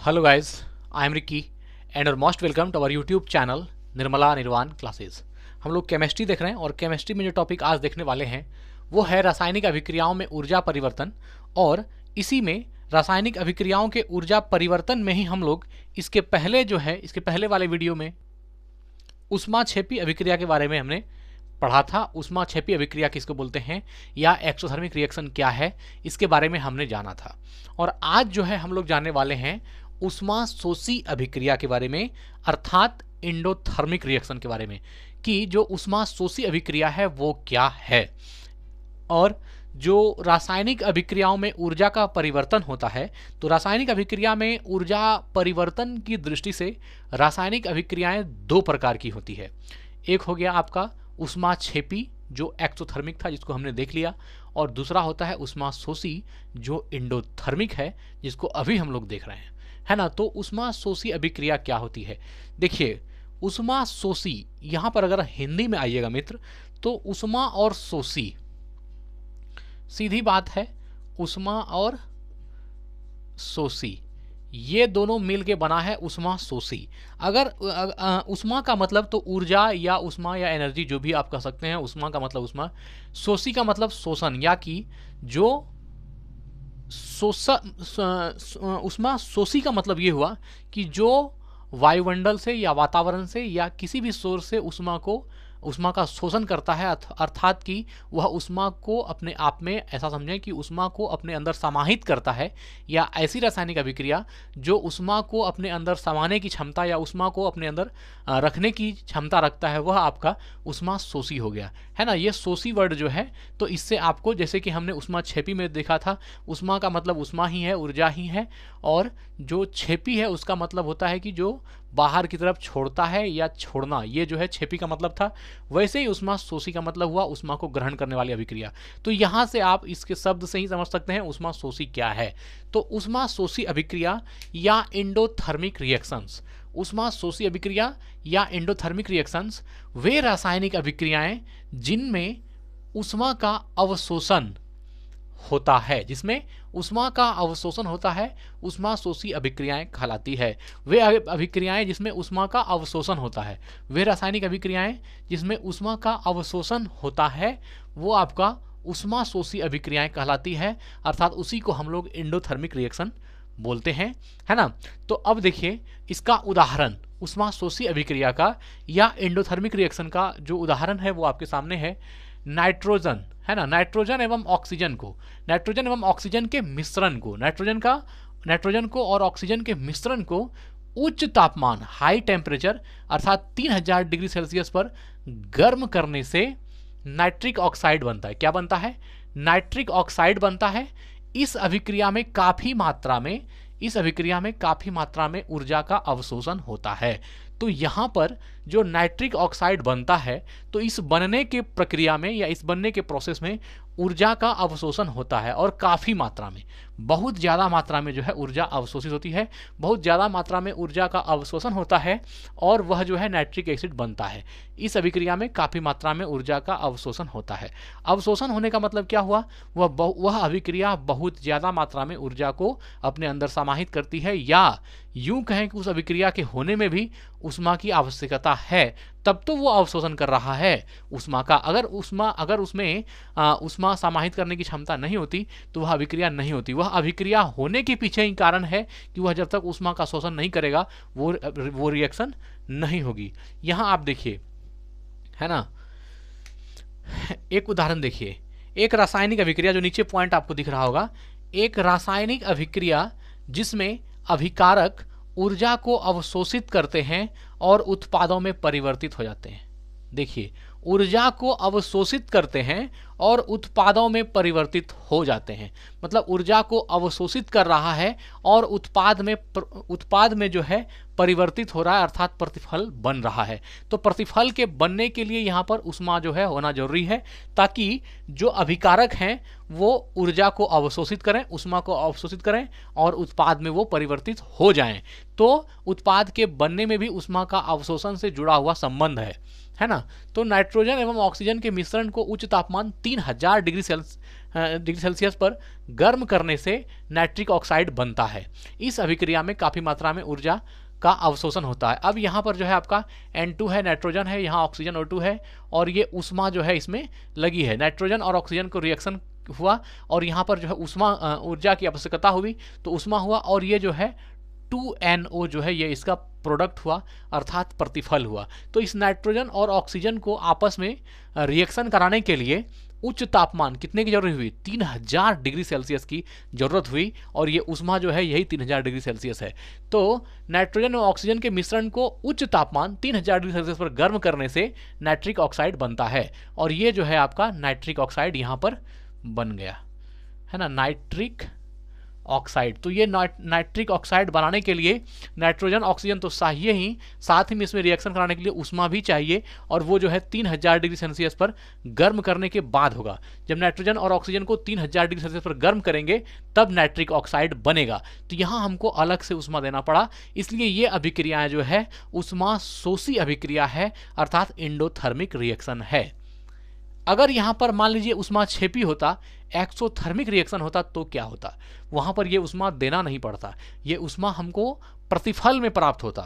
Hello guys, I am Ricky and और most welcome to our YouTube channel Nirmala Nirvana classes. हम लोग chemistry देख रहे हैं और केमिस्ट्री में जो टॉपिक आज देखने वाले हैं वो है रासायनिक अभिक्रियाओं में ऊर्जा परिवर्तन। और इसी में रासायनिक अभिक्रियाओं के ऊर्जा परिवर्तन में ही हम लोग इसके पहले वाले वीडियो में ऊष्माक्षेपी अभिक्रिया के बारे में हमने पढ़ा था। ऊष्माक्षेपी अभिक्रिया किसको बोलते हैं या एक्सोथर्मिक रिएक्शन क्या है, इसके बारे में हमने जाना था। और आज जो है हम लोग जानने वाले हैं ऊष्माशोषी अभिक्रिया के बारे में, अर्थात एंडोथर्मिक रिएक्शन के बारे में, कि जो ऊष्माशोषी अभिक्रिया है वो क्या है। और जो रासायनिक अभिक्रियाओं में ऊर्जा का परिवर्तन होता है, तो रासायनिक अभिक्रिया में ऊर्जा परिवर्तन की दृष्टि से रासायनिक अभिक्रियाएं दो प्रकार की होती है। एक हो गया आपका ऊष्माक्षेपी जो एक्सोथर्मिक था, जिसको हमने देख लिया, और दूसरा होता है ऊष्माशोषी जो एंडोथर्मिक है, जिसको अभी हम लोग देख रहे हैं, है ना। तो ऊष्माशोषी अभिक्रिया क्या होती है? देखिए, ऊष्माशोषी यहां पर अगर हिंदी में आइएगा मित्र, तो ऊष्मा और शोषी सीधी बात है, ऊष्मा और शोषी ये दोनों मिलके बना है ऊष्माशोषी। अगर ऊष्मा का मतलब तो ऊर्जा या ऊष्मा या एनर्जी जो भी आप कह सकते हैं, ऊष्मा का मतलब ऊष्मा, शोषी का मतलब शोषण, या कि जो ऊष्माशोषी का मतलब ये हुआ कि जो वायुमंडल से या वातावरण से या किसी भी सोर्स से ऊष्मा का शोषण करता है, अर्थात कि वह ऊष्मा को अपने आप में, ऐसा समझें कि ऊष्मा को अपने अंदर समाहित करता है, या ऐसी रासायनिक अभिक्रिया जो ऊष्मा को अपने अंदर समाने की क्षमता या ऊष्मा को अपने अंदर रखने की क्षमता रखता है, वह आपका ऊष्माशोषी हो गया, है ना। ये शोषी वर्ड जो है, तो इससे आपको, जैसे कि हमने ऊष्माक्षेपी में देखा था, ऊष्मा का मतलब ऊष्मा ही है, ऊर्जा ही है, और जो क्षेपी है उसका मतलब होता है कि जो बाहर की तरफ छोड़ता है या छोड़ना, ये जो है क्षेपी का मतलब था। वैसे ही ऊष्माशोषी का मतलब हुआ ऊष्मा को ग्रहण करने वाली अभिक्रिया। तो यहां से आप इसके शब्द से ही समझ सकते हैं ऊष्माशोषी क्या है। तो ऊष्माशोषी अभिक्रिया या एंडोथर्मिक रिएक्शंस, ऊष्माशोषी अभिक्रिया या एंडोथर्मिक रिएक्शंस वे रासायनिक अभिक्रियाएं जिनमें ऊष्मा का अवशोषण होता है, जिसमें ऊष्मा का अवशोषण होता है, ऊष्माशोषी अभिक्रियाएं कहलाती है। वे अभिक्रियाएं जिसमें ऊष्मा का अवशोषण होता है, वे रासायनिक अभिक्रियाएं जिसमें ऊष्मा का अवशोषण होता है, वो आपका ऊष्माशोषी अभिक्रियाएं कहलाती है, अर्थात उसी को हम लोग एंडोथर्मिक रिएक्शन बोलते हैं, है ना। तो अब देखिए इसका उदाहरण, ऊष्माशोषी अभिक्रिया का या एंडोथर्मिक रिएक्शन का जो उदाहरण है वो आपके सामने है। नाइट्रोजन, है ना, नाइट्रोजन एवं ऑक्सीजन को, नाइट्रोजन एवं ऑक्सीजन के मिश्रण को, नाइट्रोजन को और ऑक्सीजन के मिश्रण को उच्च तापमान, हाई टेम्परेचर अर्थात 3000 डिग्री सेल्सियस पर गर्म करने से नाइट्रिक ऑक्साइड बनता है। क्या बनता है? नाइट्रिक ऑक्साइड बनता है। इस अभिक्रिया में काफी मात्रा में ऊर्जा का अवशोषण होता है। तो यहां पर जो नाइट्रिक ऑक्साइड बनता है, तो इस बनने के प्रक्रिया में या इस बनने के प्रोसेस में ऊर्जा का अवशोषण होता है, और काफी मात्रा में, बहुत ज्यादा मात्रा में जो है ऊर्जा अवशोषित होती है, बहुत ज्यादा मात्रा में ऊर्जा का अवशोषण होता है, और वह जो है नाइट्रिक एसिड बनता है। इस अभिक्रिया में काफी मात्रा में ऊर्जा का अवशोषण होता है। अवशोषण होने का मतलब क्या हुआ? वह अभिक्रिया बहुत ज्यादा मात्रा में ऊर्जा को अपने अंदर समाहित करती है, या यूं कहें कि उस अभिक्रिया के होने में भी ऊष्मा की आवश्यकता है, तब तो वो अवशोषण कर रहा है ऊष्मा का। अगर उसमें ऊष्मा समाहित करने की क्षमता नहीं होती तो वह अभिक्रिया नहीं होती। वह अभिक्रिया होने के पीछे ही कारण है कि वह जब तक ऊष्मा का शोषण नहीं करेगा वो रिएक्शन नहीं होगी। यहां आप देखिए, है ना, एक उदाहरण देखिए, एक रासायनिक अभिक्रिया, जो नीचे पॉइंट आपको दिख रहा होगा, एक रासायनिक अभिक्रिया जिसमें अभिकारक ऊर्जा को अवशोषित करते हैं और उत्पादों में परिवर्तित हो जाते हैं। देखिए, ऊर्जा को अवशोषित करते हैं और उत्पादों में परिवर्तित हो जाते हैं, मतलब ऊर्जा को अवशोषित कर रहा है और उत्पाद में जो है परिवर्तित हो रहा है, अर्थात प्रतिफल बन रहा है। तो प्रतिफल के बनने के लिए यहाँ पर ऊष्मा जो है होना जरूरी है, ताकि जो अभिकारक हैं वो ऊर्जा को अवशोषित करें, ऊष्मा को अवशोषित करें और उत्पाद में वो परिवर्तित हो जाएं। तो उत्पाद के बनने में भी ऊष्मा का अवशोषण से जुड़ा हुआ संबंध है ना। तो नाइट्रोजन एवं ऑक्सीजन के मिश्रण को उच्च तापमान 3000 डिग्री सेल्सियस पर गर्म करने से नाइट्रिक ऑक्साइड बनता है। इस अभिक्रिया में काफ़ी मात्रा में ऊर्जा का अवशोषण होता है। अब यहाँ पर जो है आपका N2 है, नाइट्रोजन है, यहाँ ऑक्सीजन O2 है और ये उष्मा जो है इसमें लगी है। नाइट्रोजन और ऑक्सीजन को रिएक्शन हुआ और यहाँ पर जो है उष्मा ऊर्जा की आवश्यकता हुई तो उष्मा हुआ और ये जो है 2NO जो है ये इसका प्रोडक्ट हुआ अर्थात प्रतिफल हुआ। तो इस नाइट्रोजन और ऑक्सीजन को आपस में रिएक्शन कराने के लिए उच्च तापमान कितने की जरूरत हुई? 3000 डिग्री सेल्सियस की जरूरत हुई और ये उष्मा जो है यही 3000 डिग्री सेल्सियस है। तो नाइट्रोजन और ऑक्सीजन के मिश्रण को उच्च तापमान 3000 डिग्री सेल्सियस पर गर्म करने से नाइट्रिक ऑक्साइड बनता है और ये जो है आपका नाइट्रिक ऑक्साइड यहाँ पर बन गया है ना, नाइट्रिक ऑक्साइड। तो ये नाइट्रिक ऑक्साइड बनाने के लिए नाइट्रोजन ऑक्सीजन तो चाहिए ही, साथ ही में इसमें रिएक्शन कराने के लिए उष्मा भी चाहिए और वो जो है 3000 डिग्री सेल्सियस पर गर्म करने के बाद होगा। जब नाइट्रोजन और ऑक्सीजन को 3000 डिग्री सेल्सियस पर गर्म करेंगे तब नाइट्रिक ऑक्साइड बनेगा। तो यहाँ हमको अलग से उष्मा देना पड़ा, इसलिए ये अभिक्रियाएं जो है उष्मा शोषी अभिक्रिया है अर्थात एंडोथर्मिक रिएक्शन है। अगर यहाँ पर मान लीजिए उष्माक्षेपी होता, एक्सोथर्मिक रिएक्शन होता तो क्या होता? वहाँ पर ये उष्मा देना नहीं पड़ता, ये उष्मा हमको प्रतिफल में प्राप्त होता,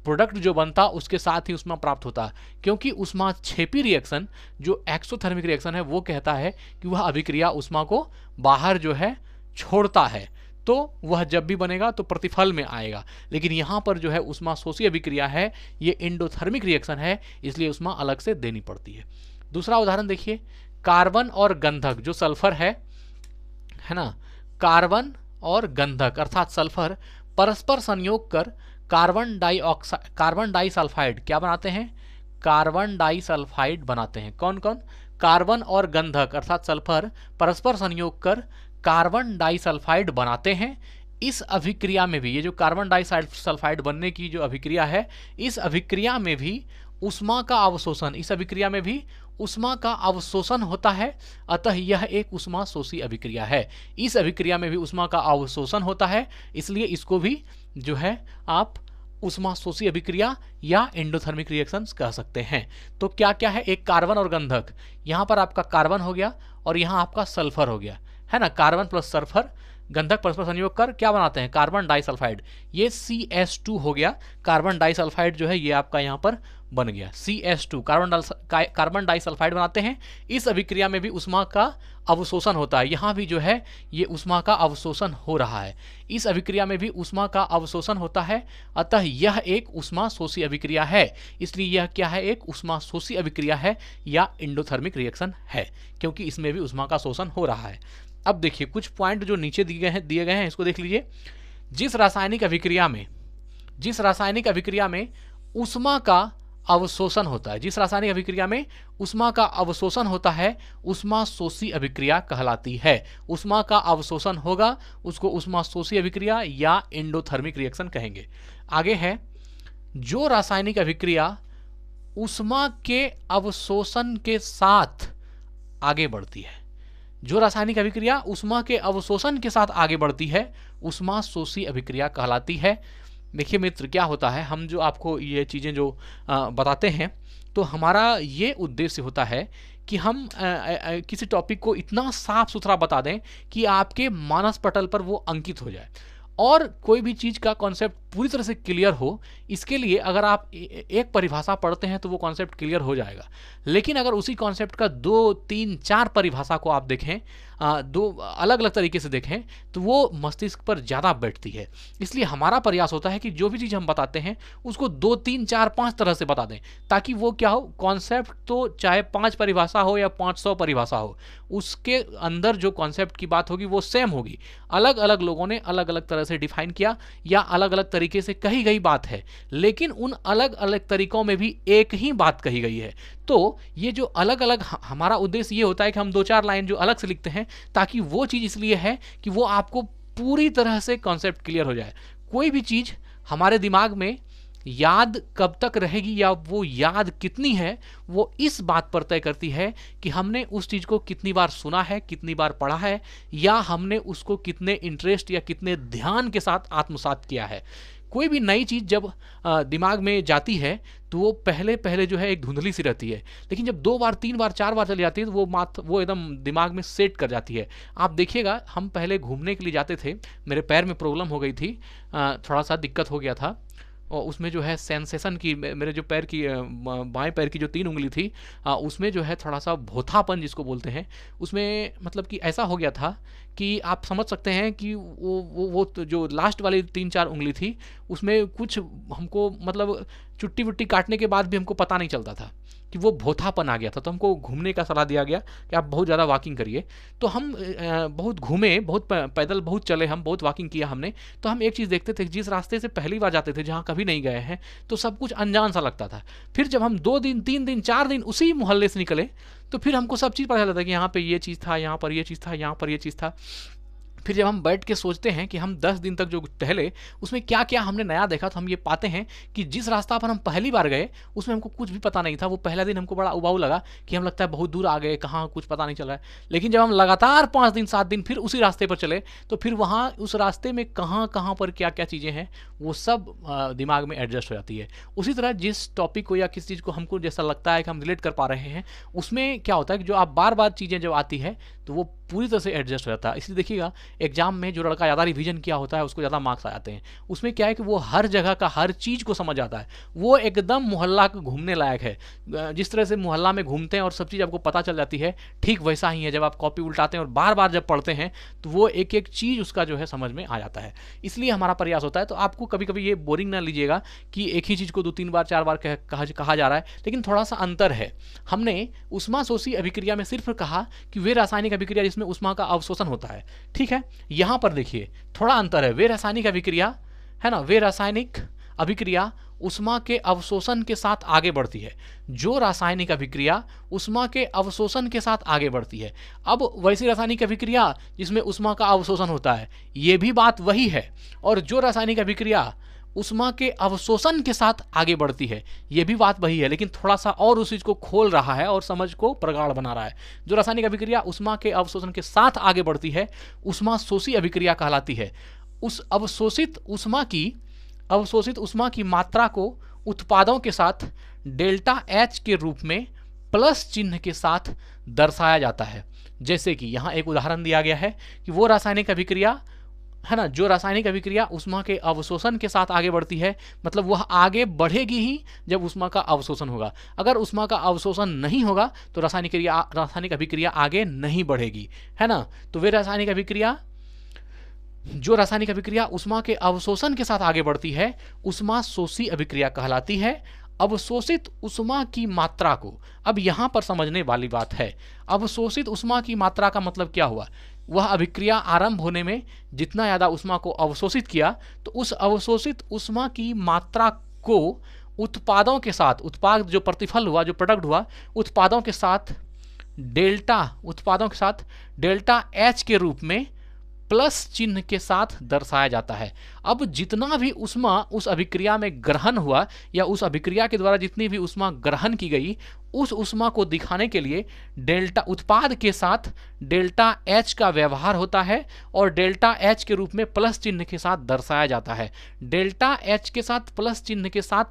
प्रोडक्ट जो बनता उसके साथ ही उष्मा प्राप्त होता। क्योंकि उष्माक्षेपी रिएक्शन जो एक्सोथर्मिक रिएक्शन है वो कहता है कि वह अभिक्रिया उष्मा को बाहर जो है छोड़ता है, तो वह जब भी बनेगा तो प्रतिफल में आएगा। लेकिन यहाँ पर जो है उष्मा शोषी अभिक्रिया है, ये एंडोथर्मिक रिएक्शन है, इसलिए उष्मा अलग से देनी पड़ती है। दूसरा उदाहरण देखिए, कार्बन और गंधक जो सल्फर है ना, कार्बन और गंधक अर्थात सल्फर परस्पर संयोग कर कार्बन डाइसल्फाइड क्या बनाते हैं? कार्बन डाइसल्फाइड बनाते हैं। कौन कौन? कार्बन और गंधक अर्थात सल्फर परस्पर संयोग कर कार्बन डाइसल्फाइड बनाते हैं। इस अभिक्रिया में भी, ये जो कार्बन डाइसल्फाइड बनने की जो अभिक्रिया है, इस अभिक्रिया में भी उष्मा का अवशोषण, इस अभिक्रिया में भी उष्मा का अवशोषण होता है, अतः यह एक उष्मा शोषी अभिक्रिया है। इस अभिक्रिया में भी उष्मा का अवशोषण होता है, इसलिए इसको भी जो है आप उष्मा शोषी अभिक्रिया या एंडोथर्मिक रिएक्शंस कह सकते हैं। तो क्या क्या है? एक कार्बन और गंधक, यहाँ पर आपका कार्बन हो गया और यहाँ आपका सल्फर हो गया, है ना। कार्बन प्लस सल्फर गंधक परस्पर संयोग कर क्या बनाते हैं? Carbon disulphide. ये CS2 हो गया, कार्बन डाइसल्फाइड जो है ये आपका यहाँ पर बन गया CS2, कार्बन डाइसल्फाइड बनाते हैं। इस अभिक्रिया में भी उष्मा का अवशोषण होता है, यहाँ भी जो है ये उष्मा का अवशोषण हो रहा है। इस अभिक्रिया में भी उष्मा का अवशोषण होता है, अतः यह एक उष्मा शोषी अभिक्रिया है। इसलिए यह क्या है? एक उष्मा शोषी अभिक्रिया है या एंडोथर्मिक रिएक्शन है, क्योंकि इसमें भी उष्मा का शोषण हो रहा है। अब देखिए कुछ पॉइंट जो नीचे दिए गए हैं इसको देख लीजिए। जिस रासायनिक अभिक्रिया में उष्मा का अवशोषण होता है, जिस रासायनिक अभिक्रिया में उष्मा का अवशोषण होता है, उष्मा शोषी अभिक्रिया कहलाती है। उष्मा का अवशोषण होगा उसको उष्मा शोषी अभिक्रिया या एंडोथर्मिक रिएक्शन कहेंगे। आगे है, जो रासायनिक अभिक्रिया उष्मा के अवशोषण के साथ आगे बढ़ती है, जो रासायनिक अभिक्रिया उष्मा के अवशोषण के साथ आगे बढ़ती है, उष्मा शोषी अभिक्रिया कहलाती है। देखिए मित्र, क्या होता है, हम जो आपको ये चीज़ें जो बताते हैं तो हमारा ये उद्देश्य होता है कि हम किसी टॉपिक को इतना साफ सुथरा बता दें कि आपके मानस पटल पर वो अंकित हो जाए और कोई भी चीज़ का कॉन्सेप्ट पूरी तरह से क्लियर हो। इसके लिए अगर आप एक परिभाषा पढ़ते हैं तो वो कॉन्सेप्ट क्लियर हो जाएगा, लेकिन अगर उसी कॉन्सेप्ट का 2, 3, 4 परिभाषा को आप देखें, दो अलग अलग तरीके से देखें, तो वो मस्तिष्क पर ज़्यादा बैठती है। इसलिए हमारा प्रयास होता है कि जो भी चीज़ हम बताते हैं उसको 2, 3, 4, 5 तरह से बता दें, ताकि वो क्या हो, कॉन्सेप्ट तो चाहे 5 परिभाषा हो या 500 परिभाषा हो, उसके अंदर जो कॉन्सेप्ट की बात होगी वो सेम होगी। अलग अलग लोगों ने अलग अलग तरह से डिफाइन किया या अलग अलग तरीके से कही गई बात है, लेकिन उन अलग अलग तरीकों में भी एक ही बात कही गई है। तो ये जो अलग अलग, हमारा उद्देश्य ये होता है कि हम 2-4 लाइन जो अलग से लिखते हैं, ताकि वो चीज़ इसलिए है कि वो आपको पूरी तरह से कॉन्सेप्ट क्लियर हो जाए। कोई भी चीज़ हमारे दिमाग में याद कब तक रहेगी या वो याद कितनी है, वो इस बात पर तय करती है कि हमने उस चीज़ को कितनी बार सुना है, कितनी बार पढ़ा है, या हमने उसको कितने इंटरेस्ट या कितने ध्यान के साथ आत्मसात किया है। कोई भी नई चीज़ जब दिमाग में जाती है तो वो पहले पहले जो है एक धुंधली सी रहती है, लेकिन जब 2 बार 3 बार 4 बार चली जाती है तो वो एकदम दिमाग में सेट कर जाती है। आप देखिएगा, हम पहले घूमने के लिए जाते थे, मेरे पैर में प्रॉब्लम हो गई थी, थोड़ा सा दिक्कत हो गया था, और उसमें जो है सेंसेशन की, मेरे जो पैर की बाएं पैर की जो 3 उंगली थी, उसमें जो है थोड़ा सा भोथापन जिसको बोलते हैं, उसमें मतलब कि ऐसा हो गया था कि आप समझ सकते हैं कि वो तो जो लास्ट वाली 3-4 उंगली थी उसमें कुछ हमको मतलब चुट्टी वुट्टी काटने के बाद भी हमको पता नहीं चलता था कि वो भोथापन आ गया था। तो हमको घूमने का सलाह दिया गया कि आप बहुत ज़्यादा वॉकिंग करिए। तो हम बहुत घूमे, बहुत पैदल बहुत चले, हम बहुत वॉकिंग किया हमने। तो हम एक चीज़ देखते थे, जिस रास्ते से पहली बार जाते थे, जहाँ कभी नहीं गए हैं, तो सब कुछ अनजान सा लगता था। फिर जब हम 2 दिन 3 दिन 4 दिन उसी मोहल्ले से निकले तो फिर हमको सब चीज़ पता चलता कि यहाँ पे ये चीज़ था, यहाँ पर ये चीज़ था, यहाँ पर ये चीज़ था। फिर जब हम बैठ के सोचते हैं कि हम 10 दिन तक जो टहले उसमें क्या क्या हमने नया देखा, तो हम ये पाते हैं कि जिस रास्ता पर हम पहली बार गए उसमें हमको कुछ भी पता नहीं था। वो पहला दिन हमको बड़ा उबाऊ लगा कि हम लगता है बहुत दूर आ गए, कहाँ कुछ पता नहीं चल रहा है। लेकिन जब हम लगातार 5 दिन 7 दिन फिर उसी रास्ते पर चले तो फिर वहाँ उस रास्ते में कहाँ कहाँ पर क्या क्या चीज़ें हैं वो सब दिमाग में एडजस्ट हो जाती है। उसी तरह जिस टॉपिक को या किसी चीज़ को हमको जैसा लगता है कि हम रिलेट कर पा रहे हैं, उसमें क्या होता है कि जो आप बार बार चीज़ें जब आती है तो वो पूरी तरह से एडजस्ट हो जाता है। इसलिए देखिएगा, एग्जाम में जो लड़का ज़्यादा रिवीजन किया होता है उसको ज़्यादा मार्क्स आ जाते हैं। उसमें क्या है कि वो हर जगह का हर चीज़ को समझ आता है, वो एकदम मोहल्ला को घूमने लायक है। जिस तरह से मोहल्ला में घूमते हैं और सब चीज़ आपको पता चल जाती है, ठीक वैसा ही है जब आप कॉपी उल्टाते हैं और बार बार जब पढ़ते हैं तो वो एक एक चीज़ उसका जो है समझ में आ जाता है। इसलिए हमारा प्रयास होता है। तो आपको कभी कभी ये बोरिंग ना लीजिएगा कि एक ही चीज़ को 2-3 बार 4 बार कहा जा रहा है, लेकिन थोड़ा सा अंतर है। हमने ऊष्माशोषी अभिक्रिया में सिर्फ कहा कि वे रासायनिक अभिक्रिया जिसमें ऊष्मा का अवशोषण होता है, ठीक है। यहाँ पर देखिए थोड़ा अंतर है। वे रासायनिक अभिक्रिया है ना, वे रासायनिक अभिक्रिया ऊष्मा के अवशोषण के साथ आगे बढ़ती है। जो रासायनिक अभिक्रिया ऊष्मा के अवशोषण के साथ आगे बढ़ती है। अब वैसी रासायनिक अभिक्रिया जिसमें ऊष्मा का अवशोषण होता है, ये भी बात वही है। और जो रासायनिक अभिक्रिया ऊष्मा के अवशोषण के साथ आगे बढ़ती है, ये भी बात वही है, लेकिन थोड़ा सा और उस चीज को खोल रहा है और समझ को प्रगाढ़ बना रहा है। जो रासायनिक अभिक्रिया ऊष्मा के अवशोषण के साथ आगे बढ़ती है, ऊष्माशोषी अभिक्रिया कहलाती है। उस अवशोषित ऊष्मा की मात्रा को उत्पादों के साथ डेल्टा एच के रूप में प्लस चिन्ह के साथ दर्शाया जाता है। जैसे कि यहाँ एक उदाहरण दिया गया है कि वो रासायनिक अभिक्रिया है ना, जो रासायनिक अभिक्रिया ऊष्मा के अवशोषण के साथ आगे बढ़ती है, मतलब वह आगे बढ़ेगी ही जब ऊष्मा का अवशोषण होगा। अगर ऊष्मा का अवशोषण नहीं होगा तो रासायनिक अभिक्रिया आगे नहीं बढ़ेगी, है ना। तो वे रासायनिक अभिक्रिया, जो रासायनिक अभिक्रिया ऊष्मा के अवशोषण के साथ आगे बढ़ती है, ऊष्माशोषी अभिक्रिया कहलाती है। अवशोषित ऊष्मा की मात्रा को, अब यहां पर समझने वाली बात है, अवशोषित ऊष्मा की मात्रा का मतलब क्या हुआ? वह अभिक्रिया आरंभ होने में जितना ज्यादा ऊष्मा को अवशोषित किया, तो उस अवशोषित ऊष्मा की मात्रा को उत्पादों के साथ, उत्पाद जो प्रतिफल हुआ, जो प्रोडक्ट हुआ, उत्पादों के साथ डेल्टा एच के रूप में प्लस चिन्ह के साथ दर्शाया जाता है। अब जितना भी ऊष्मा उस अभिक्रिया में ग्रहण हुआ या उस अभिक्रिया के द्वारा जितनी भी ऊष्मा ग्रहण की गई, उस ऊष्मा को दिखाने के लिए उत्पाद के साथ डेल्टा एच का व्यवहार होता है और डेल्टा एच के रूप में प्लस चिन्ह के साथ दर्शाया जाता है। डेल्टा एच के साथ प्लस चिन्ह के साथ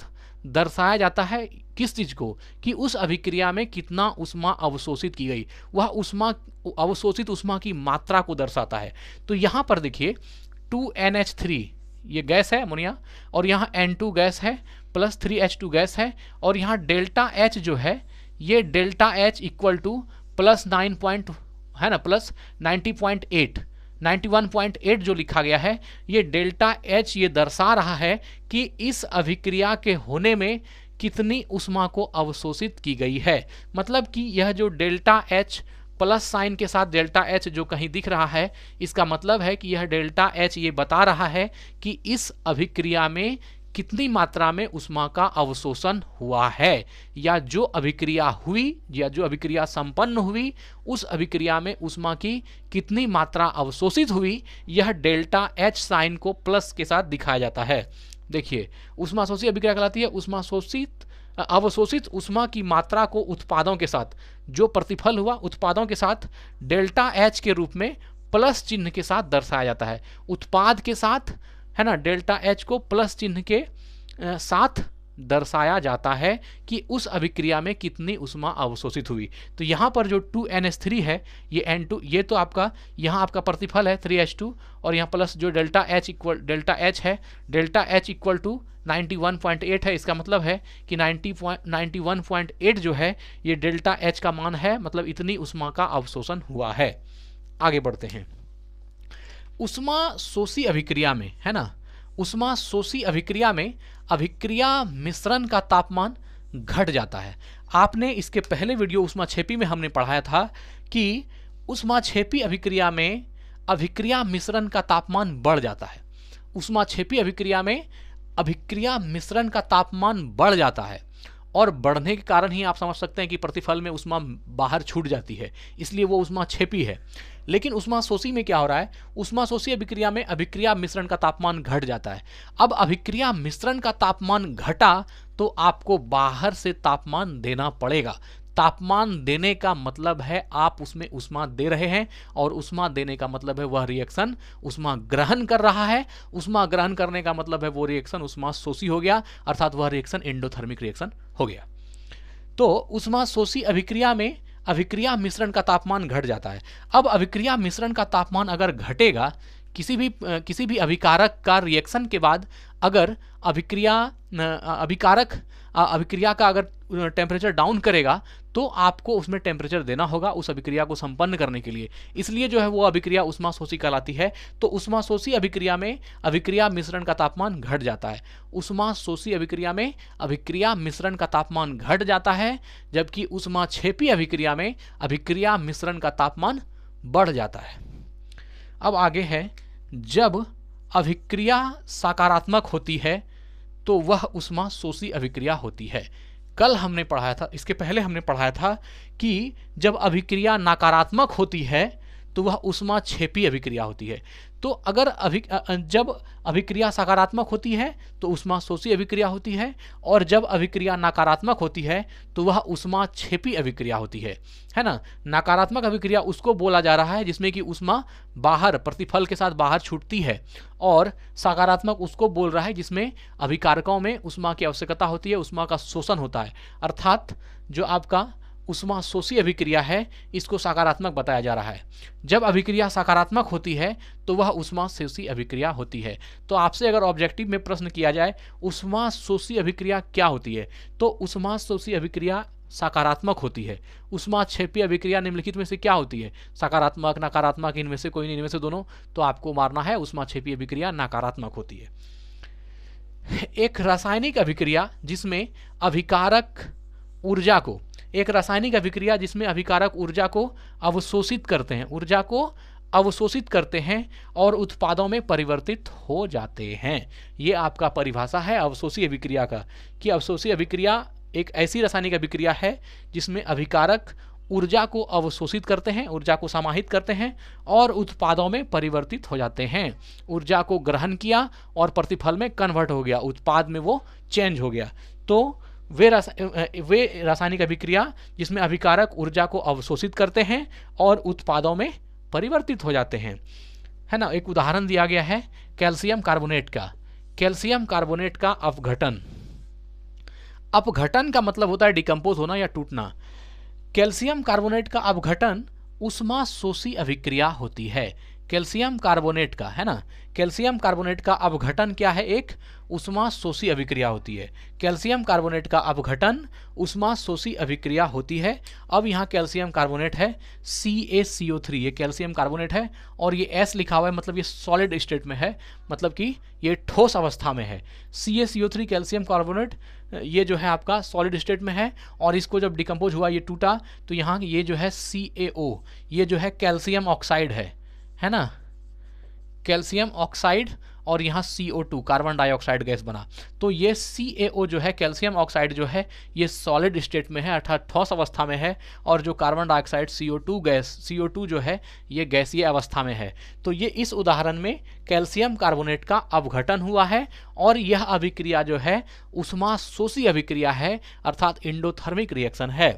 दर्शाया जाता है किस चीज को? कि उस अभिक्रिया में कितना ऊष्मा अवशोषित की गई, वह ऊष्मा अवशोषित ऊष्मा की मात्रा को दर्शाता है। तो यहां पर देखिए 2NH3 ये गैस है अमोनिया, और यहाँ N2 गैस है, प्लस 3H2 गैस है, और यहाँ डेल्टा H जो है ये delta H equal two plus 91.8 जो लिखा गया है, ये डेल्टा H ये दर्शा रहा है कि इस अभिक्रिया के होने में कितनी ऊष्मा को अवशोषित की गई है। मतलब कि यह जो डेल्टा H प्लस साइन के साथ डेल्टा H जो कहीं दिख रहा है, इसका मतलब है कि यह डेल्टा H ये बता रहा है कि इस अभिक्रिया में कितनी मात्रा में ऊष्मा का अवशोषण हुआ है, या जो अभिक्रिया हुई या जो अभिक्रिया संपन्न हुई, उस अभिक्रिया में ऊष्मा की कितनी मात्रा अवशोषित हुई, यह डेल्टा H साइन को प्लस के साथ दिखाया जाता है। देखिए, ऊष्माशोषी अभिक्रिया कहलाती है अवशोषित ऊष्मा की मात्रा को उत्पादों के साथ, जो प्रतिफल हुआ उत्पादों के साथ डेल्टा H के रूप में प्लस चिन्ह के साथ दर्शाया जाता है। उत्पाद के साथ है ना, डेल्टा एच को प्लस चिन्ह के साथ दर्शाया जाता है कि उस अभिक्रिया में कितनी उष्मा अवशोषित हुई। तो यहाँ पर जो 2NH3 है, ये N2, ये तो आपका यहाँ आपका प्रतिफल है 3H2, और यहाँ प्लस जो डेल्टा H है, डेल्टा H इक्वल टू 91.8 है। इसका मतलब है कि 91.8 जो है ये डेल्टा H का मान है, मतलब इतनी उष्मा का अवशोषण हुआ है। आगे बढ़ते हैं। उष्मा शोषी अभिक्रिया में, है ना, उष्मा शोषी अभिक्रिया में अभिक्रिया मिश्रण का तापमान घट जाता है। आपने इसके पहले वीडियो उष्माक्षेपी में हमने पढ़ाया था कि उष्माक्षेपी अभिक्रिया में अभिक्रिया मिश्रण का तापमान बढ़ जाता है। उष्माक्षेपी अभिक्रिया में अभिक्रिया मिश्रण का तापमान बढ़ जाता है, और बढ़ने के कारण ही आप समझ सकते हैं कि प्रतिफल में उष्मा बाहर छूट जाती है, इसलिए वो उष्माक्षेपी है। लेकिन उष्माशोषी में क्या हो रहा है, उष्माशोषी अभिक्रिया में अभिक्रिया मिश्रण का तापमान घट जाता है। अब अभिक्रिया मिश्रण का तापमान घटा तो आपको बाहर से तापमान देना पड़ेगा। तापमान देने का मतलब है आप उसमें उष्मा दे रहे हैं, और उष्मा देने का मतलब है वह रिएक्शन उष्मा ग्रहण कर रहा है। उष्मा ग्रहण करने का मतलब है वो रिएक्शन उष्मा शोषी हो गया, अर्थात वह रिएक्शन एंडोथर्मिक रिएक्शन हो गया। तो उष्मा शोषी अभिक्रिया में अभिक्रिया मिश्रण का तापमान घट जाता है। अब अभिक्रिया मिश्रण का तापमान अगर घटेगा, किसी भी अभिकारक का रिएक्शन के बाद अगर अभिक्रिया का अगर टेम्परेचर डाउन करेगा तो आपको उसमें टेम्परेचर देना होगा उस अभिक्रिया को संपन्न करने के लिए। इसलिए जो है वो अभिक्रिया उष्मा शोषी कहलाती है। तो उष्मा शोषी अभिक्रिया में अभिक्रिया मिश्रण का तापमान घट जाता है। उष्मा शोषी अभिक्रिया में अभिक्रिया मिश्रण का तापमान घट जाता है, जबकि उष्माक्षेपी अभिक्रिया में अभिक्रिया मिश्रण का तापमान बढ़ जाता है। अब आगे है, जब अभिक्रिया सकारात्मक होती है तो वह उष्मा शोषी अभिक्रिया होती है। कल हमने पढ़ाया था, इसके पहले हमने पढ़ाया था कि जब अभिक्रिया नकारात्मक होती है तो वह उष्माक्षेपी अभिक्रिया होती है। तो अगर जब अभिक्रिया सकारात्मक होती है तो उष्मा शोषी अभिक्रिया होती है, और जब अभिक्रिया नकारात्मक होती है तो वह उष्माक्षेपी अभिक्रिया होती है ना। नकारात्मक अभिक्रिया उसको बोला जा रहा है जिसमें कि उष्मा बाहर प्रतिफल के साथ बाहर छूटती है, और सकारात्मक उसको बोल रहा है जिसमें अभिकारकों में उष्मा की आवश्यकता होती है, उष्मा का शोषण होता है। अर्थात जो आपका उष्मा शोषी अभिक्रिया है इसको सकारात्मक बताया जा रहा है। जब अभिक्रिया सकारात्मक होती है तो वह उष्मा शोषी अभिक्रिया होती है। तो आपसे अगर ऑब्जेक्टिव में प्रश्न किया जाए उष्मा शोषी अभिक्रिया क्या होती है, तो उष्मा शोषी अभिक्रिया सकारात्मक होती है। उष्माक्षेपी अभिक्रिया निम्नलिखित में से क्या होती है, सकारात्मक नकारात्मक, इनमें से कोई नहीं, इनमें से दोनों, तो आपको मारना है उष्माक्षेपी अभिक्रिया नकारात्मक होती है। एक रासायनिक अभिक्रिया जिसमें अभिकारक ऊर्जा को, एक रासायनिक अभिक्रिया जिसमें अभिकारक ऊर्जा को अवशोषित करते हैं और उत्पादों में परिवर्तित हो जाते हैं। ये आपका परिभाषा है अवशोषी अभिक्रिया का, कि अवशोषी अभिक्रिया एक ऐसी रासायनिक अभिक्रिया है जिसमें अभिकारक ऊर्जा को अवशोषित करते हैं, ऊर्जा को समाहित करते हैं और उत्पादों में परिवर्तित हो जाते हैं। ऊर्जा को ग्रहण किया और प्रतिफल में कन्वर्ट हो गया, उत्पाद में वो चेंज हो गया। तो वे रासायनिक अभिक्रिया जिसमें अभिकारक ऊर्जा को अवशोषित करते हैं और उत्पादों में परिवर्तित हो जाते हैं, है ना। एक उदाहरण दिया गया है कैल्शियम कार्बोनेट का। कैल्शियम कार्बोनेट का अपघटन, अपघटन का मतलब होता है डिकम्पोज होना या टूटना। कैल्शियम कार्बोनेट का अपघटन उष्मा शोषी अभिक्रिया होती है। कैल्शियम कार्बोनेट का, है ना, कैल्शियम कार्बोनेट का अपघटन क्या है, एक उष्मा शोषी अभिक्रिया होती है। कैल्शियम कार्बोनेट का अपघटन उष्मा शोषी अभिक्रिया होती है। अब यहाँ कैल्शियम कार्बोनेट है CaCO3, ये कैल्शियम कार्बोनेट है और ये S लिखा हुआ है, मतलब ये सॉलिड स्टेट में है, मतलब कि ये ठोस अवस्था में है। CaCO3 कैल्शियम कार्बोनेट ये जो है आपका सॉलिड स्टेट में है, और इसको जब डिकम्पोज हुआ, ये टूटा, तो यहाँ ये जो है CaO, ये जो है कैल्शियम ऑक्साइड है ना, कैल्शियम ऑक्साइड, और यहाँ CO2 कार्बन डाइऑक्साइड गैस बना। तो ये CaO जो है कैल्शियम ऑक्साइड जो है ये सॉलिड स्टेट में है, अर्थात ठोस अवस्था में है, और जो carbon dioxide CO2 gas, CO2 जो है ये गैसीय अवस्था में है। तो ये इस उदाहरण में कैल्शियम कार्बोनेट का अपघटन हुआ है, और यह अभिक्रिया जो है उष्मा शोषी अभिक्रिया है, अर्थात एंडोथर्मिक रिएक्शन है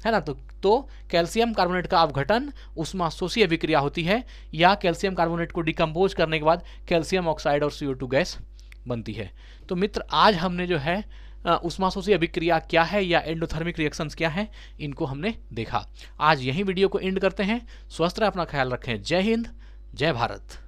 ना। तो कैल्शियम कार्बोनेट का अपघटन उष्मा शोषी अभिक्रिया होती है, या कैल्शियम कार्बोनेट को डिकम्पोज करने के बाद कैल्शियम ऑक्साइड डाइऑक्साइड और CO2 गैस बनती है। तो मित्र, आज हमने जो है ऊष्माशोषी अभिक्रिया क्या है या एंडोथर्मिक रिएक्शंस क्या है, इनको हमने देखा। आज यही वीडियो को एंड करते हैं। स्वस्थ रहे, अपना ख्याल रखें। जय हिंद, जय भारत।